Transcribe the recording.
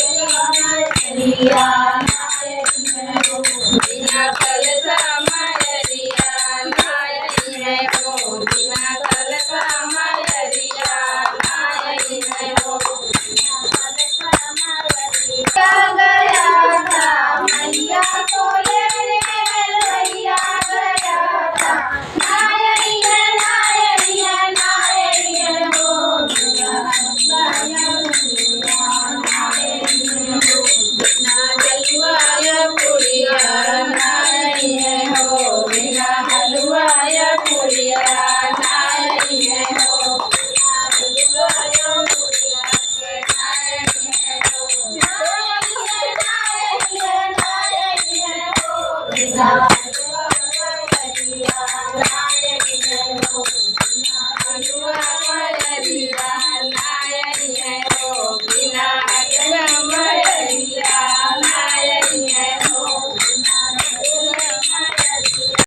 मयरिया नायरी है हो, बिना कलसा मयरिया नायरी है हो, बिना कलसा मयरिया नायरी है हो, बिना कलसा मयरिया गया था मैया को लेने भैया गया था, नायरी है नायरी है हो, बिना हलवाया पुड़िया नायरी है हो, बिना हलवाया पुड़िया नायरी है हो, बिना हलवाया पुड़िया के नायरी है हो, नायरी है हो, बिना